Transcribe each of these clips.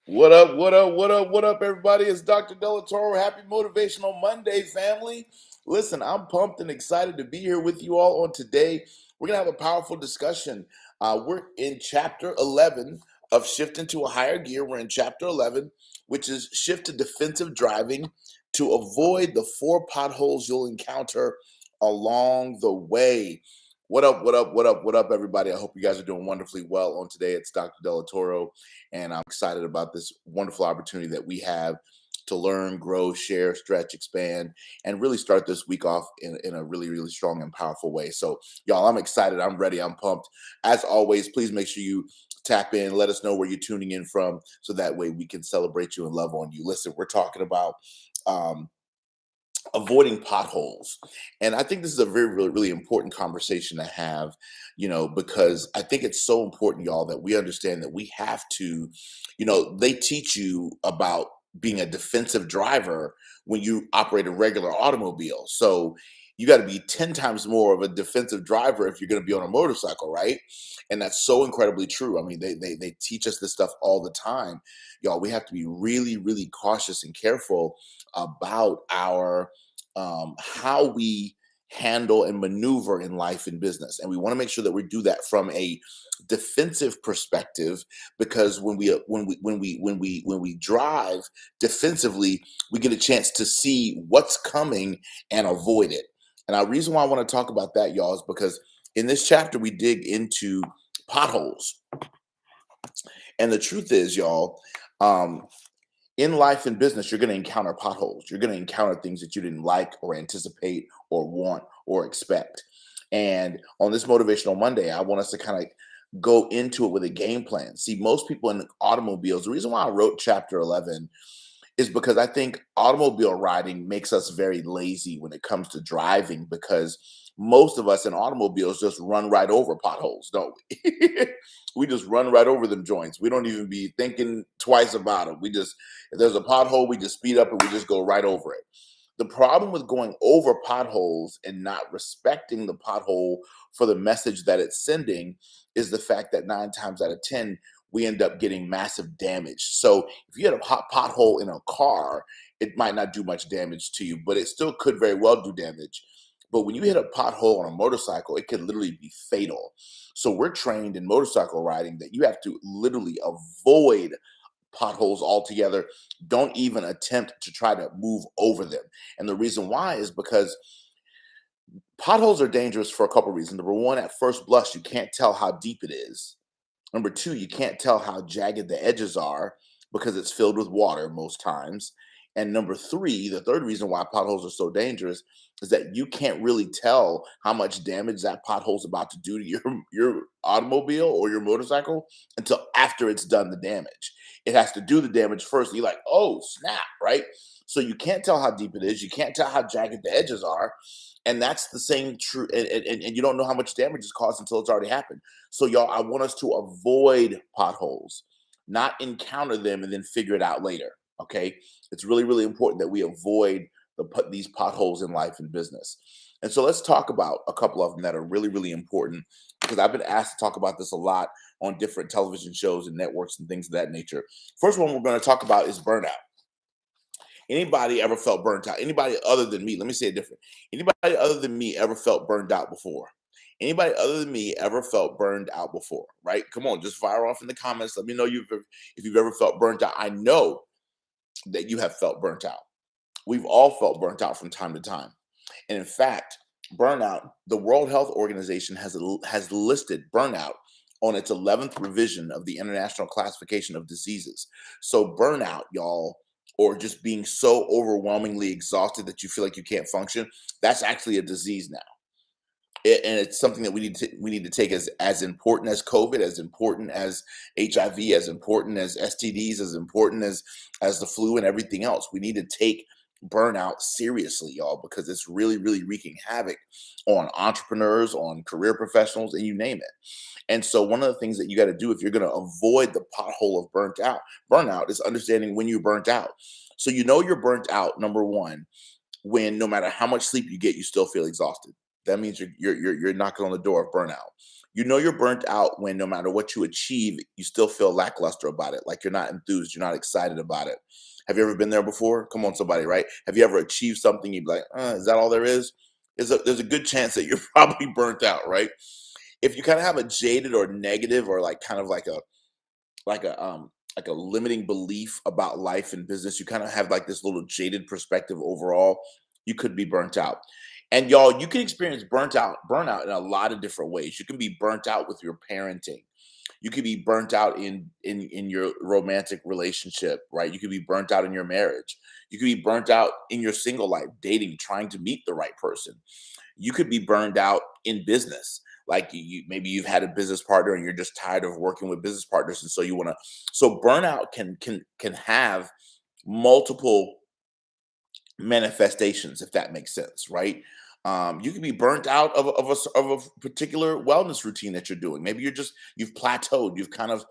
What up, what up, what up, what up, everybody? It's Dr. Delatorro. Happy Motivational Monday, family. Listen, I'm pumped and excited to be here with you all on today. We're going to have a powerful discussion. We're in chapter 11 of Shift into a Higher Gear. We're in chapter 11, which is Shift to Defensive Driving to avoid the 4 potholes you'll encounter along the way. What up, what up, what up, what up, everybody? I hope you guys are doing wonderfully well on today. It's Dr. Delatorro, and I'm excited about this wonderful opportunity that we have to learn, grow, share, stretch, expand, and really start this week off in a really, really strong and powerful way. So, y'all, I'm excited. I'm ready. I'm pumped. As always, please make sure you tap in. Let us know where you're tuning in from so that way we can celebrate you and love on you. Listen, we're talking about um, avoiding potholes, and I think this is a very really, really important conversation to have, because I think it's so important, y'all, that we understand that we have to, they teach you about being a defensive driver when you operate a regular automobile. So you got to be 10 times more of a defensive driver if you're going to be on a motorcycle, right? And that's so incredibly true. I mean, they teach us this stuff all the time, y'all. We have to be really, really cautious and careful about our how we handle and maneuver in life and business, and we want to make sure that we do that from a defensive perspective, because when we drive defensively, we get a chance to see what's coming and avoid it. And the reason why I want to talk about that, y'all, is because in this chapter we dig into potholes. And the truth is, y'all, um, in life and business, you're going to encounter potholes. You're going to encounter things that you didn't like or anticipate or want or expect. And on this Motivational Monday, I want us to kind of go into it with a game plan. See, most people in automobiles, the reason why I wrote chapter 11 is because I think automobile riding makes us very lazy when it comes to driving, because most of us in automobiles just run right over potholes, don't we? We just run right over them joints. We don't even be thinking twice about them. If there's a pothole, we just speed up and we just go right over it. The problem with going over potholes and not respecting the pothole for the message that it's sending is the fact that 9 times out of 10, we end up getting massive damage. So if you had a pothole in a car, it might not do much damage to you, but it still could very well do damage. But when you hit a pothole on a motorcycle, it could literally be fatal. So we're trained in motorcycle riding that you have to literally avoid potholes altogether. Don't even attempt to try to move over them. And the reason why is because potholes are dangerous for a couple reasons. Number one, at first blush, you can't tell how deep it is. Number two, you can't tell how jagged the edges are because it's filled with water most times. And number three, the third reason why potholes are so dangerous is that you can't really tell how much damage that pothole's about to do to your automobile or your motorcycle until after it's done the damage. It has to do the damage first. And you're like, oh, snap, right? So you can't tell how deep it is. You can't tell how jagged the edges are. And that's the same true. And you don't know how much damage is caused until it's already happened. So, y'all, I want us to avoid potholes, not encounter them and then figure it out later. Okay, it's really, really important that we avoid these potholes in life and business. And so, let's talk about a couple of them that are really, really important, because I've been asked to talk about this a lot on different television shows and networks and things of that nature. First one we're going to talk about is burnout. Anybody ever felt burnt out? Anybody other than me? Let me say it different. Anybody other than me ever felt burned out before? Anybody other than me ever felt burned out before? Right? Come on, just fire off in the comments. Let me know if you've ever felt burnt out. I know that you have felt burnt out. We've all felt burnt out from time to time. And in fact, burnout, the World Health Organization has listed burnout on its 11th revision of the International Classification of Diseases. So burnout, y'all, or just being so overwhelmingly exhausted that you feel like you can't function, that's actually a disease now. And it's something that we need to take as important as COVID, as important as HIV, as important as STDs, as important as the flu and everything else. We need to take burnout seriously, y'all, because it's really, really wreaking havoc on entrepreneurs, on career professionals, and you name it. And so one of the things that you got to do if you're going to avoid the pothole of burnout is understanding when you're burnt out. So you know you're burnt out, number one, when no matter how much sleep you get, you still feel exhausted. That means you're knocking on the door of burnout. You know you're burnt out when no matter what you achieve, you still feel lackluster about it. Like you're not enthused, you're not excited about it. Have you ever been there before? Come on, somebody, right? Have you ever achieved something you'd be like, is that all there is? There's a good chance that you're probably burnt out, right? If you kind of have a jaded or negative or like kind of like a like a limiting belief about life and business, you kind of have like this little jaded perspective overall, you could be burnt out. And y'all, you can experience burnout in a lot of different ways. You can be burnt out with your parenting. You could be burnt out in your romantic relationship, right? You could be burnt out in your marriage. You could be burnt out in your single life, dating, trying to meet the right person. You could be burned out in business. Like maybe you've had a business partner and you're just tired of working with business partners, and so you want to. So burnout can have multiple manifestations, if that makes sense, right? You can be burnt out of a particular wellness routine that you're doing. Maybe you've plateaued, you've kind of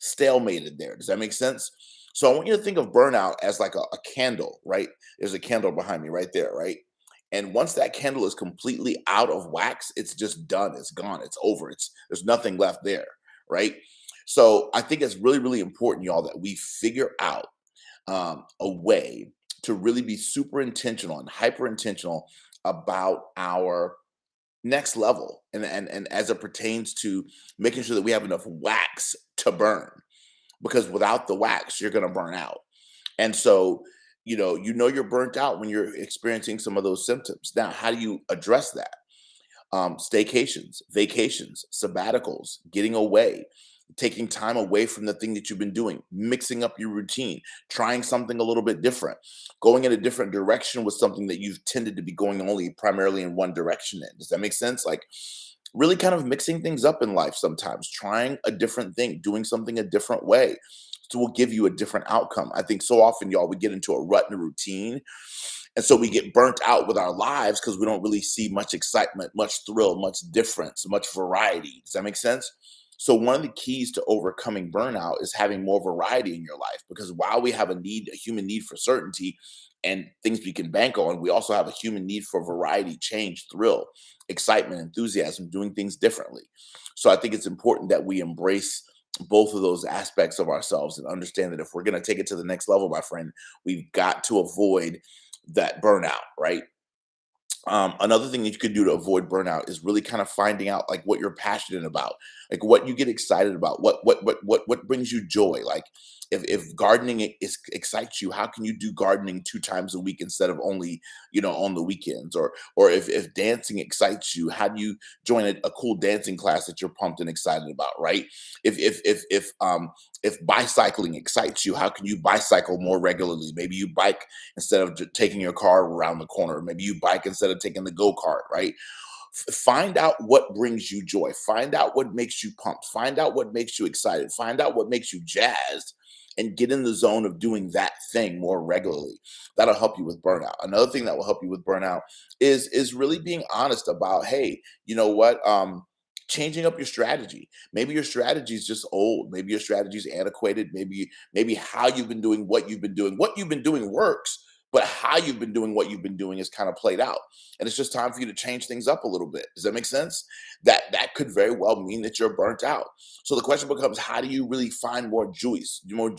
stalemated there. Does that make sense? So I want you to think of burnout as like a candle, right? There's a candle behind me right there, right? And once that candle is completely out of wax, it's just done. It's gone. It's over. There's nothing left there, right? So I think it's really, really important, y'all, that we figure out a way to really be super intentional and hyper intentional about our next level and as it pertains to making sure that we have enough wax to burn, because without the wax you're going to burn out. And so you know you're burnt out when you're experiencing some of those symptoms. Now, how do you address that? Staycations, vacations, sabbaticals, getting away, taking time away from the thing that you've been doing, mixing up your routine, trying something a little bit different, going in a different direction with something that you've tended to be going only primarily in one direction in. Does that make sense? Like really kind of mixing things up in life sometimes, trying a different thing, doing something a different way. So will give you a different outcome. I think so often, y'all, we get into a rut and a routine, and so we get burnt out with our lives because we don't really see much excitement, much thrill, much difference, much variety. Does that make sense? So one of the keys to overcoming burnout is having more variety in your life, because while we have a human need for certainty and things we can bank on, we also have a human need for variety, change, thrill, excitement, enthusiasm, doing things differently. So I think it's important that we embrace both of those aspects of ourselves and understand that if we're going to take it to the next level, my friend, we've got to avoid that burnout, right? Another thing that you could do to avoid burnout is really kind of finding out like what you're passionate about, like what you get excited about, what brings you joy. Like if gardening excites you, how can you do gardening 2 times a week instead of only on the weekends? Or if dancing excites you, how do you join a cool dancing class that you're pumped and excited about, right? If bicycling excites you, how can you bicycle more regularly? Maybe you bike instead of taking your car around the corner. Maybe you bike instead of taking the go-kart, right? Find out what brings you joy. Find out what makes you pumped. Find out what makes you excited. Find out what makes you jazzed, and get in the zone of doing that thing more regularly. That'll help you with burnout. Another thing that will help you with burnout is really being honest about, hey, you know what? Changing up your strategy. Maybe your strategy is just old. Maybe your strategy is antiquated. Maybe how you've been doing what you've been doing. What you've been doing works, but how you've been doing what you've been doing is kind of played out. And it's just time for you to change things up a little bit. Does that make sense? That could very well mean that you're burnt out. So the question becomes, how do you really find more juice, more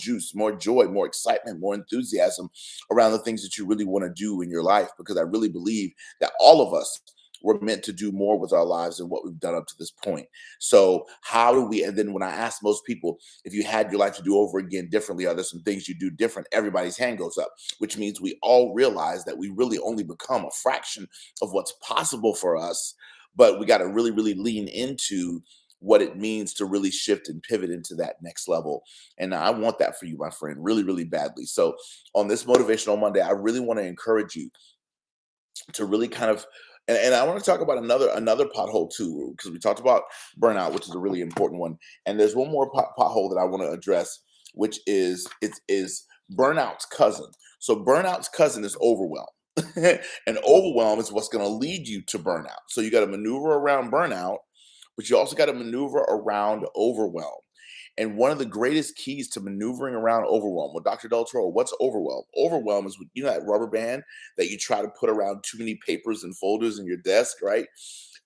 joy, more excitement, more enthusiasm around the things that you really want to do in your life? Because I really believe that all of us we're meant to do more with our lives than what we've done up to this point. So how do we, and then when I ask most people, if you had your life to do over again differently, are there some things you do different? Everybody's hand goes up, which means we all realize that we really only become a fraction of what's possible for us. But we got to really, really lean into what it means to really shift and pivot into that next level. And I want that for you, my friend, really, really badly. So on this Motivational Monday, I really want to encourage you to really kind of, and I want to talk about another pothole too, because we talked about burnout, which is a really important one, and there's one more pothole that I want to address, which is burnout's cousin. So burnout's cousin is overwhelm. And overwhelm is what's going to lead you to burnout. So you got to maneuver around burnout, but you also got to maneuver around overwhelm. And one of the greatest keys to maneuvering around overwhelm, well, Dr. Delatorro, what's overwhelm? Overwhelm is, that rubber band that you try to put around too many papers and folders in your desk, right?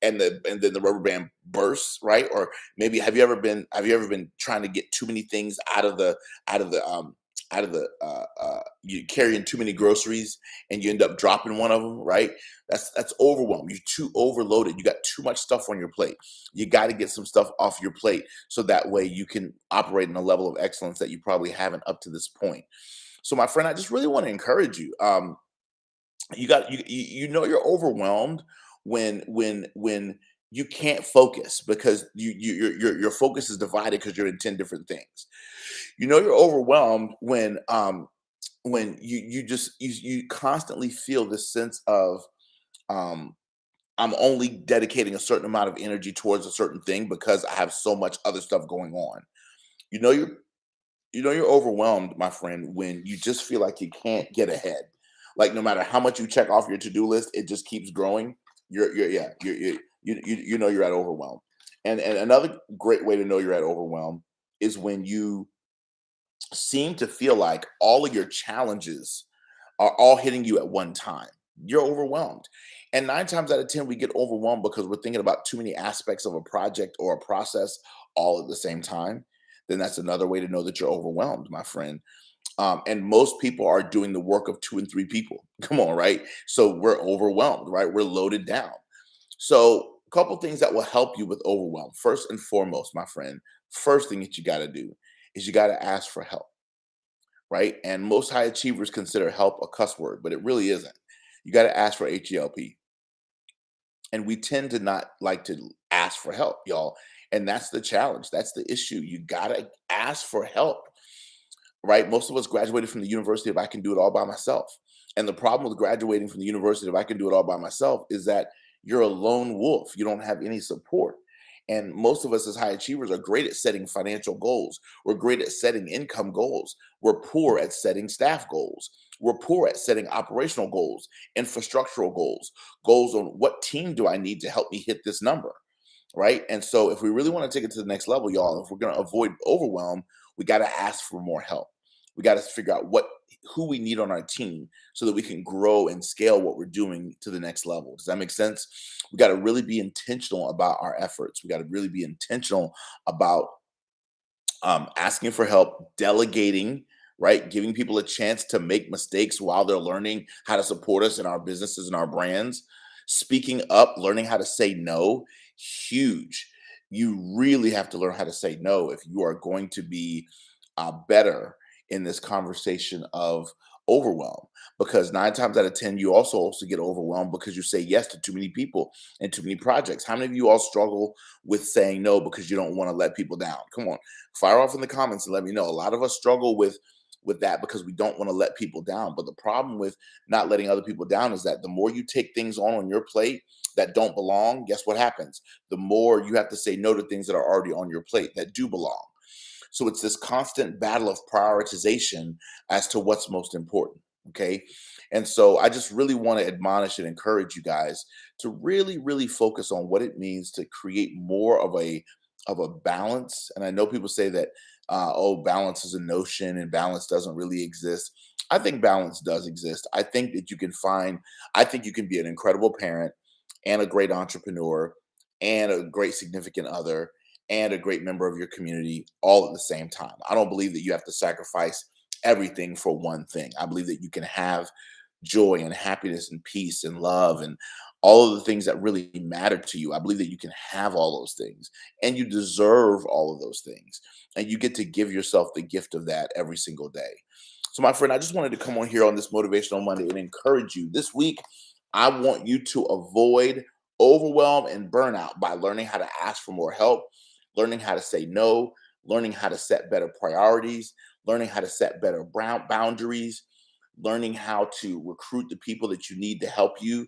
and then the rubber band bursts, right? Or maybe have you ever been trying to get too many things out of the out of the you carrying too many groceries and you end up dropping one of them, right? That's overwhelm. You're too overloaded. You got too much stuff on your plate. You got to get some stuff off your plate so that way you can operate in a level of excellence that you probably haven't up to this point. So, my friend, I just really want to encourage you. You know you're overwhelmed when you can't focus because your focus is divided because you're in 10 different things. You know you're overwhelmed when you constantly feel this sense of um I'm only dedicating a certain amount of energy towards a certain thing because I have so much other stuff going on. You know you're overwhelmed, my friend, when you just feel like you can't get ahead. Like no matter how much you check off your to-do list, it just keeps growing. You're yeah, you know you're at overwhelm. And another great way to know you're at overwhelm is when you seem to feel like all of your challenges are all hitting you at one time. You're overwhelmed. And 9 times out of 10, we get overwhelmed because we're thinking about too many aspects of a project or a process all at the same time. Then that's another way to know that you're overwhelmed, my friend. And most people are doing the work of 2 and 3 people. Come on, right? So we're overwhelmed, right? We're loaded down. So, a couple things that will help you with overwhelm. First and foremost, my friend, first thing that you got to do is you got to ask for help, right? And most high achievers consider help a cuss word, but it really isn't. You got to ask for HELP. And we tend to not like to ask for help, y'all. And that's the challenge. That's the issue. You got to ask for help, right? Most of us graduated from the university of I can do it all by myself. And the problem with graduating from the university of I can do it all by myself is that you're a lone wolf. You don't have any support. And most of us as high achievers are great at setting financial goals. We're great at setting income goals. We're poor at setting staff goals. We're poor at setting operational goals, infrastructural goals, goals on what team do I need to help me hit this number, right? And so, if we really want to take it to the next level, y'all, if we're going to avoid overwhelm, we got to ask for more help. We got to figure out who we need on our team so that we can grow and scale what we're doing to the next level. Does that make sense? We got to really be intentional about our efforts. We got to really be intentional about asking for help, delegating, right? Giving people a chance to make mistakes while they're learning how to support us in our businesses and our brands. Speaking up, learning how to say no, huge. You really have to learn how to say no if you are going to be better in this conversation of overwhelm, because 9 times out of 10 you also get overwhelmed because you say yes to too many people and too many projects. How many of you all struggle with saying no because you don't want to let people down? Come on, fire off in the comments and let me know. A lot of us struggle with that because we don't want to let people down. But the problem with not letting other people down is that the more you take things on your plate that don't belong, guess what happens? The more you have to say no to things that are already on your plate that do belong. So it's this constant battle of prioritization as to what's most important. Okay. And so I just really want to admonish and encourage you guys to really, really focus on what it means to create more of a balance. And I know people say that oh, balance is a notion and balance doesn't really exist. I think balance does exist. I think that I think you can be an incredible parent and a great entrepreneur and a great significant other and a great member of your community all at the same time. I don't believe that you have to sacrifice everything for one thing. I believe that you can have joy and happiness and peace and love and all of the things that really matter to you. I believe that you can have all those things and you deserve all of those things. And you get to give yourself the gift of that every single day. So, my friend, I just wanted to come on here on this Motivational Monday and encourage you this week. I want you to avoid overwhelm and burnout by learning how to ask for more help, learning how to say no, learning how to set better priorities, learning how to set better boundaries, learning how to recruit the people that you need to help you,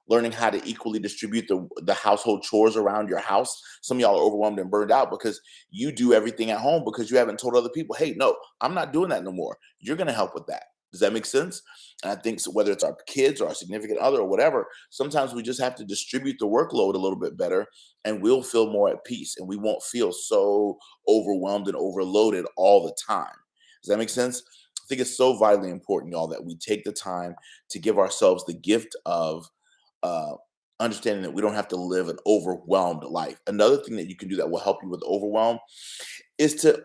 learning how to equally distribute the household chores around your house. Some of y'all are overwhelmed and burned out because you do everything at home because you haven't told other people, hey, no, I'm not doing that no more. You're going to help with that. Does that make sense? And I think so, whether it's our kids or our significant other or whatever, sometimes we just have to distribute the workload a little bit better and we'll feel more at peace and we won't feel so overwhelmed and overloaded all the time. Does that make sense? I think it's so vitally important, y'all, that we take the time to give ourselves the gift of uh, understanding that we don't have to live an overwhelmed life. Another thing that you can do that will help you with overwhelm is to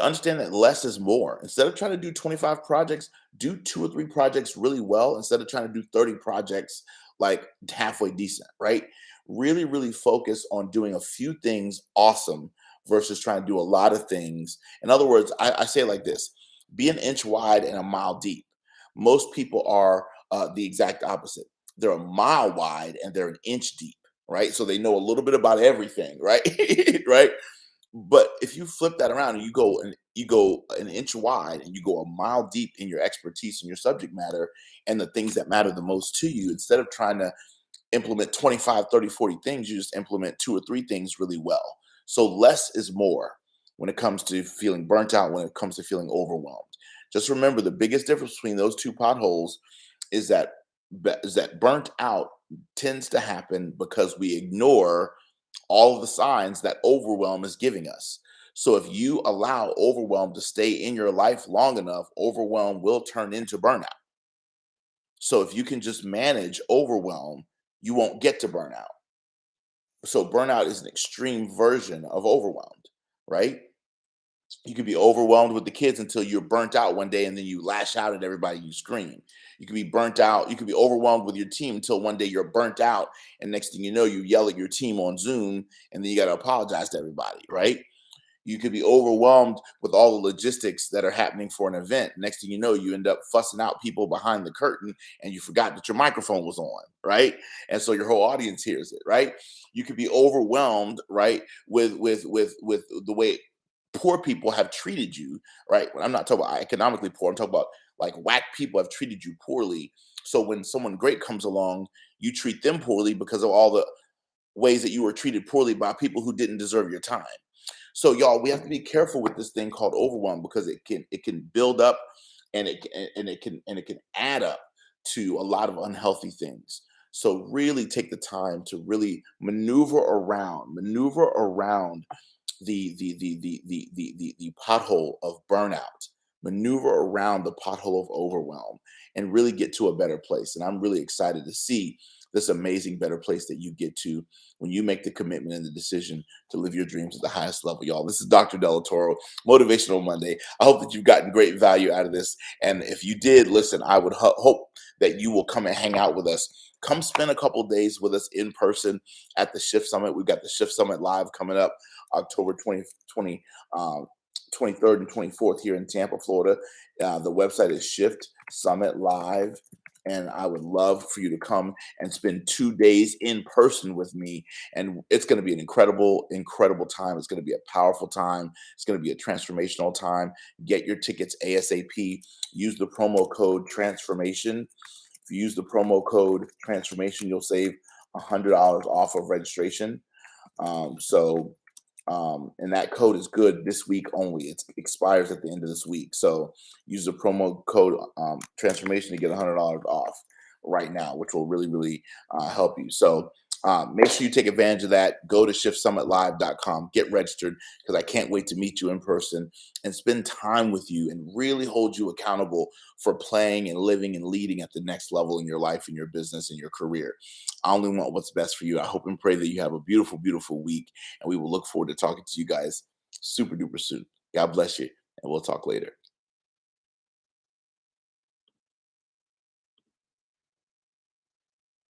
understand that less is more. Instead of trying to do 25 projects, do 2 or 3 projects really well instead of trying to do 30 projects like halfway decent, right? Really, really focus on doing a few things awesome versus trying to do a lot of things. In other words, I say it like this: be an inch wide and a mile deep. Most people are the exact opposite. They're a mile wide and they're an inch deep, right? So they know a little bit about everything, right? Right? But if you flip that around and you go an inch wide and you go a mile deep in your expertise and your subject matter and the things that matter the most to you, instead of trying to implement 25, 30, 40 things, you just implement 2 or 3 things really well. So less is more when it comes to feeling burnt out, when it comes to feeling overwhelmed. Just remember, the biggest difference between those two potholes is that burnt out tends to happen because we ignore all of the signs that overwhelm is giving us. So if you allow overwhelm to stay in your life long enough, overwhelm will turn into burnout. So if you can just manage overwhelm, you won't get to burnout. So burnout is an extreme version of overwhelmed, right? You could be overwhelmed with the kids until you're burnt out one day and then you lash out at everybody, you scream. You could be burnt out, you could be overwhelmed with your team until one day you're burnt out, and next thing you know, you yell at your team on Zoom and then you got to apologize to everybody, right? You could be overwhelmed with all the logistics that are happening for an event. Next thing you know, you end up fussing out people behind the curtain and you forgot that your microphone was on, right? And so your whole audience hears it, right? You could be overwhelmed, right, with the way poor people have treated you, right? I'm not talking about economically poor, I'm talking about like whack people have treated you poorly. So when someone great comes along, you treat them poorly because of all the ways that you were treated poorly by people who didn't deserve your time. So y'all, we have to be careful with this thing called overwhelm because it can build up and it can add up to a lot of unhealthy things. So really take the time to really maneuver around the pothole of burnout, maneuver around the pothole of overwhelm, and really get to a better place. And I'm really excited to see this amazing better place that you get to when you make the commitment and the decision to live your dreams at the highest level, y'all. This is Dr. Delatorro, Motivational Monday. I hope that you've gotten great value out of this. And if you did, listen, I would hope that you will come and hang out with us. Come spend a couple days with us in person at the Shift Summit. We've got the Shift Summit Live coming up October 20, 23rd and 24th here in Tampa, Florida. The website is Shift Summit Live. And I would love for you to come and spend 2 days in person with me. And it's going to be an incredible, incredible time. It's going to be a powerful time. It's going to be a transformational time. Get your tickets ASAP. Use the promo code transformation. If you use the promo code transformation, you'll save $100 off of registration. And that code is good this week only. It expires at the end of this week. So use the promo code transformation to get $100 off right now, which will really, really help you. So make sure you take advantage of that. Go to shiftsummitlive.com, get registered, because I can't wait to meet you in person and spend time with you and really hold you accountable for playing and living and leading at the next level in your life, in your business, in your career. I only want what's best for you. I hope and pray that you have a beautiful, beautiful week, and we will look forward to talking to you guys super duper soon. God bless you, and we'll talk later.